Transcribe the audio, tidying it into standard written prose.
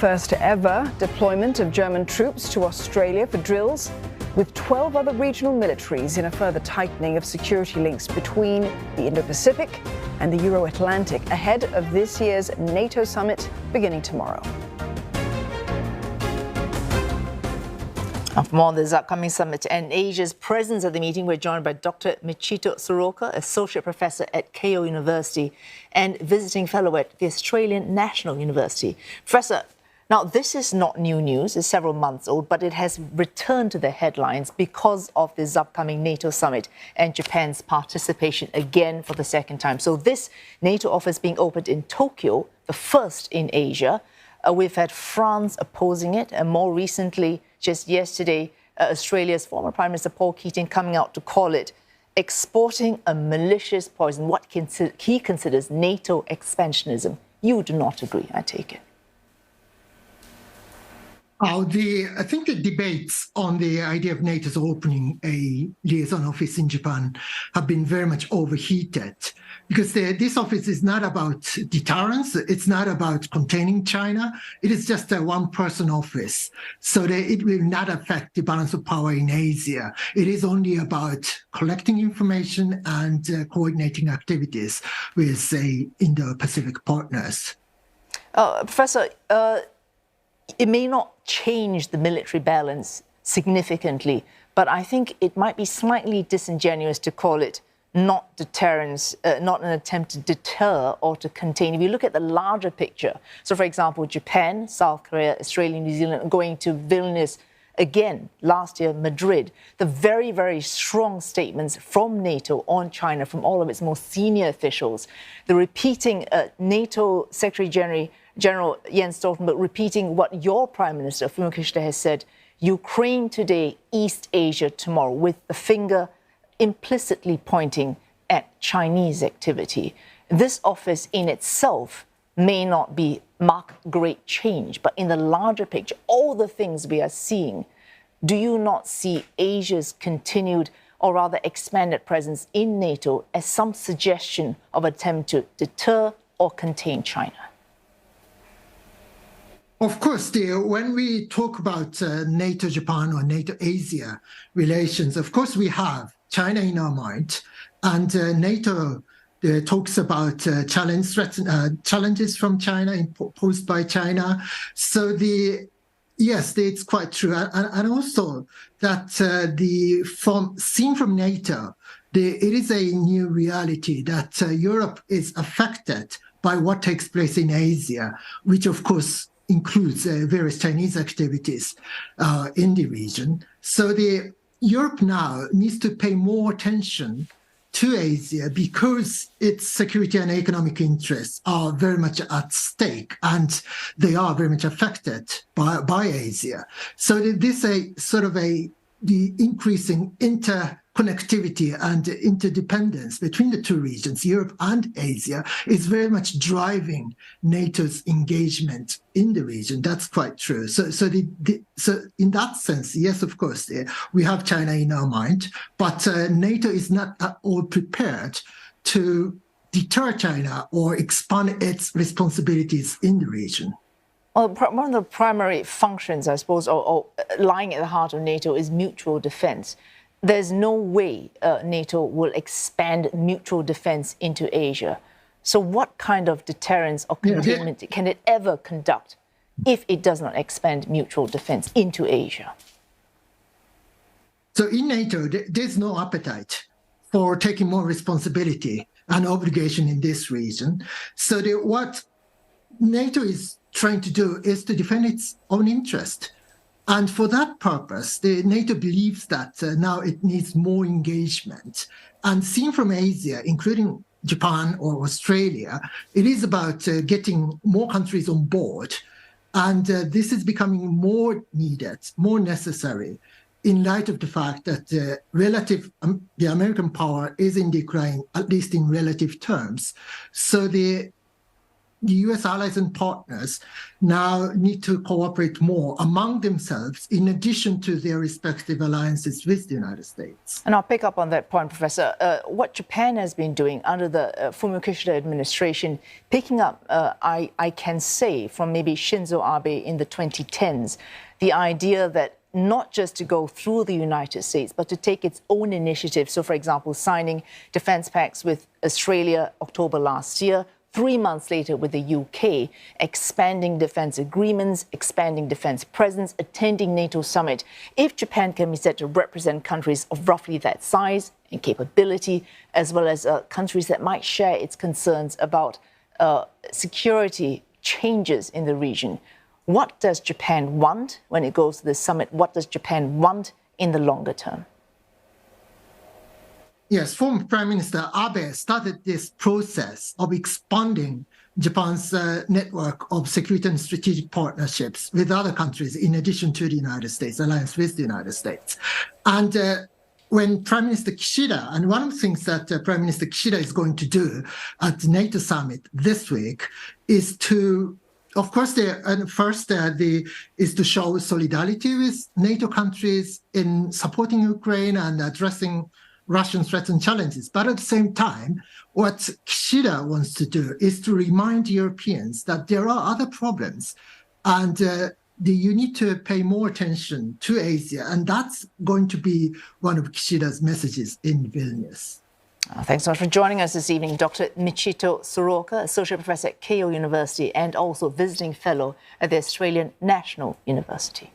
first ever deployment of German troops to Australia for drills, with 12 other regional militaries in a further tightening of security links between the Indo-Pacific and the Euro-Atlantic ahead of this year's NATO Summit beginning tomorrow. For more on this upcoming summit and Asia's presence at the meeting, we're joined by Dr Michito Tsuruoka, Associate Professor at Keio University and visiting fellow at the Australian National University. Professor, now this is not new news, it's several months old, but it has returned to the headlines because of this upcoming NATO summit and Japan's participation again for the second time. So this NATO office being opened in Tokyo, the first in Asia. We've had France opposing it, and more recently, just yesterday, Australia's former Prime Minister Paul Keating coming out to call it exporting a malicious poison, what he considers NATO expansionism. You do not agree, I take it. I think the debates on the idea of NATO's opening a liaison office in Japan have been very much overheated because this office is not about deterrence. It's not about containing China. It is just a one-person office, so that it will not affect the balance of power in Asia. It is only about collecting information and coordinating activities with, say, Indo-Pacific partners. Professor, it may not change the military balance significantly, but I think it might be slightly disingenuous to call it not deterrence, not an attempt to deter or to contain. If you look at the larger picture, so for example, Japan, South Korea, Australia, New Zealand going to Vilnius again, last year, Madrid, the very, very strong statements from NATO on China, from all of its most senior officials, the repeating NATO Secretary General Jens Stoltenberg repeating what your Prime Minister, Fumio Kishida, has said, Ukraine today, East Asia tomorrow, with the finger implicitly pointing at Chinese activity. This office in itself may not mark great change, but in the larger picture, all the things we are seeing, do you not see Asia's continued or rather expanded presence in NATO as some suggestion of an attempt to deter or contain China? Of course, when we talk about NATO-Japan or NATO-Asia relations, of course we have China in our mind, and NATO talks about challenges from China, imposed by China. So yes, it's quite true, and also that seen from NATO, it is a new reality that Europe is affected by what takes place in Asia, which of course includes various Chinese activities in the region. So Europe now needs to pay more attention to Asia because its security and economic interests are very much at stake, and they are very much affected by Asia. So this is sort of the increasing interconnectivity and interdependence between the two regions, Europe and Asia, is very much driving NATO's engagement in the region. That's quite true. So in that sense, yes, of course, we have China in our mind, but NATO is not at all prepared to deter China or expand its responsibilities in the region. Well, one of the primary functions, I suppose, or lying at the heart of NATO is mutual defense. There's no way NATO will expand mutual defense into Asia. So what kind of deterrence or containment can it ever conduct if it does not expand mutual defense into Asia? So in NATO, there's no appetite for taking more responsibility and obligation in this region. So what NATO is trying to do is to defend its own interest. And for that purpose, NATO believes that now it needs more engagement. And seen from Asia, including Japan or Australia, it is about getting more countries on board. And this is becoming more needed, more necessary, in light of the fact that the American power is in decline, at least in relative terms. So the US allies and partners now need to cooperate more among themselves in addition to their respective alliances with the United States. And I'll pick up on that point, Professor. What Japan has been doing under the Fumio Kishida administration, picking up, I can say, from maybe Shinzo Abe in the 2010s, the idea that not just to go through the United States, but to take its own initiative. So, for example, signing defense pacts with Australia October last year, 3 months later with the UK, expanding defense agreements, expanding defense presence, attending NATO Summit. If Japan can be said to represent countries of roughly that size and capability, as well as countries that might share its concerns about security changes in the region, what does Japan want when it goes to the summit? What does Japan want in the longer term? Yes, former Prime Minister Abe started this process of expanding Japan's network of security and strategic partnerships with other countries in addition to the United States, alliance with the United States. And when Prime Minister Kishida, and one of the things that Prime Minister Kishida is going to do at the NATO Summit this week is to, of course, is to show solidarity with NATO countries in supporting Ukraine and addressing Russian threats and challenges. But at the same time, what Kishida wants to do is to remind Europeans that there are other problems and you need to pay more attention to Asia. And that's going to be one of Kishida's messages in Vilnius. Thanks so much for joining us this evening, Dr. Michito Tsuruoka, Associate Professor at Keio University and also Visiting Fellow at the Australian National University.